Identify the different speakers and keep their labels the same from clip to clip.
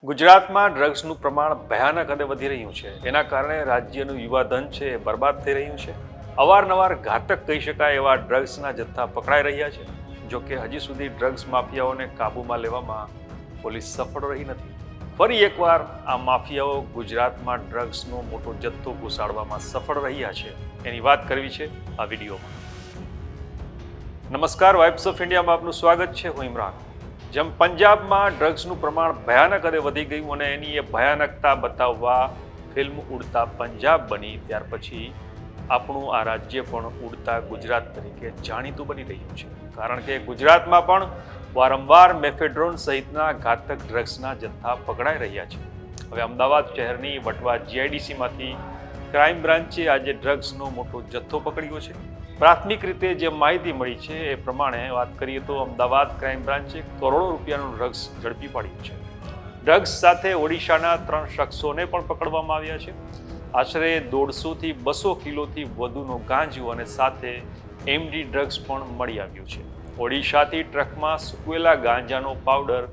Speaker 1: ગુજરાતમાં ડ્રગ્સનું પ્રમાણ ભયાનક હદે વધી રહ્યું છે. એના કારણે રાજ્યનું યુવાધન છે એ બરબાદ થઈ રહ્યું છે. અવારનવાર ઘાતક કહી શકાય એવા ડ્રગ્સના જથ્થા પકડાઈ રહ્યા છે. જો કે હજી સુધી ડ્રગ્સ માફિયાઓને કાબૂમાં લેવામાં પોલીસ સફળ રહી નથી. ફરી એકવાર આ માફિયાઓ ગુજરાતમાં ડ્રગ્સનો મોટો જથ્થો ઘુસાડવામાં સફળ રહ્યા છે. એની વાત કરવી છે આ વિડીયોમાં. નમસ્કાર, વાઇબ્સ ઓફ ઇન્ડિયામાં આપનું સ્વાગત છે. હું ઇમરાન. જેમ પંજાબમાં ડ્રગ્સનું પ્રમાણ ભયાનક હદે વધી ગયું અને એની એ ભયાનકતા બતાવવા ફિલ્મ ઉડતા પંજાબ બની, ત્યાર પછી આપણું આ રાજ્ય પણ ઉડતા ગુજરાત તરીકે જાણીતું બની રહ્યું છે. કારણ કે ગુજરાતમાં પણ વારંવાર મેફેડ્રોન સહિતના ઘાતક ડ્રગ્સના જથ્થા પકડાઈ રહ્યા છે. હવે અમદાવાદ શહેરની વટવા જીઆઈડીસીમાંથી ક્રાઇમ બ્રાન્ચે આજે ડ્રગ્સનો મોટો જથ્થો પકડ્યો છે. પ્રાથમિક રીતે જે માહિતી મળી છે એ પ્રમાણે વાત કરીએ તો અમદાવાદ ક્રાઇમ બ્રાન્ચે કરોડો રૂપિયાનું ડ્રગ્સ ઝડપી પાડ્યું છે. ડ્રગ્સ સાથે ઓડિશાના 3 શખ્સોને પણ પકડવામાં આવ્યા છે. આશરે 150થી 200 કિલોથી વધુનો ગાંજો અને સાથે એમડી ડ્રગ્સ પણ મળી આવ્યું છે. ઓડિશાથી ટ્રકમાં સૂકવેલા ગાંજાનો પાવડર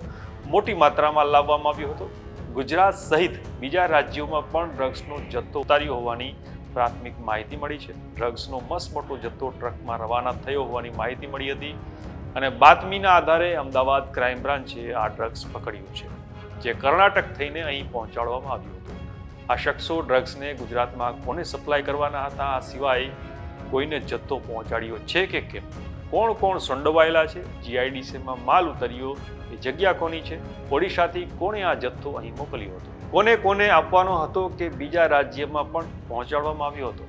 Speaker 1: મોટી માત્રામાં લાવવામાં આવ્યો હતો. ગુજરાત સહિત બીજા રાજ્યોમાં પણ ડ્રગ્સનો જથ્થો ઉતાર્યો હોવાની પ્રાથમિક માહિતી મળી છે. ડ્રગ્સનો મસ્ત મોટો જથ્થો ટ્રકમાં રવાના થયો હોવાની માહિતી મળી હતી અને બાતમીના આધારે અમદાવાદ ક્રાઇમ બ્રાન્ચે આ ડ્રગ્સ પકડ્યું છે, જે કર્ણાટક થઈને અહીં પહોંચાડવામાં આવ્યું હતું. આ શખ્સો ડ્રગ્સને ગુજરાતમાં કોને સપ્લાય કરવાના હતા, આ સિવાય કોઈને જથ્થો પહોંચાડ્યો છે કે કેમ, કોણ કોણ સંડોવાયેલા છે, જીઆઈડીસીમાં માલ ઉતર્યો એ જગ્યા કોની છે, ઓડિશાથી કોણે આ જથ્થો અહીં મોકલ્યો હતો, કોને કોને આપવાનો હતો કે બીજા રાજ્યમાં પણ પહોંચાડવામાં આવ્યો હતો.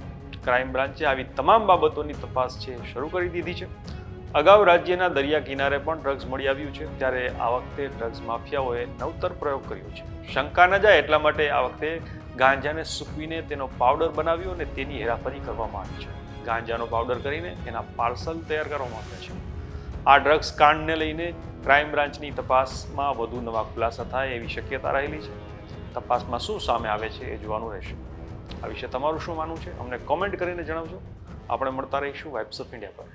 Speaker 1: ક્રાઇમ બ્રાન્ચે આવી તમામ બાબતોની તપાસ છે શરૂ કરી દીધી છે. અગાઉ રાજ્યના દરિયા કિનારે પણ ડ્રગ્સ મળી આવ્યું છે, ત્યારે આ વખતે ડ્રગ્સ માફિયાઓએ નવતર પ્રયોગ કર્યો છે. શંકા ન જાય એટલા માટે આ વખતે ગાંજાને સૂકવીને તેનો પાવડર બનાવ્યો અને તેની હેરાફેરી કરવામાં આવી છે. ગાંજાનો પાવડર કરીને એના પાર્સલ તૈયાર કરવામાં આવ્યા છે. આ ડ્રગ્સ કાંડને લઈને ક્રાઇમ બ્રાન્ચની તપાસમાં વધુ નવા ખુલાસા થાય એવી શક્યતા રહેલી છે. તપાસમાં શું સામે આવે છે એ જોવાનું રહેશે. આ વિશે તમારું શું માનવું છે અમને કોમેન્ટ કરીને જણાવજો. આપણે મળતા રહીશું વાઇબ્સ ઓફ ઇન્ડિયા પર.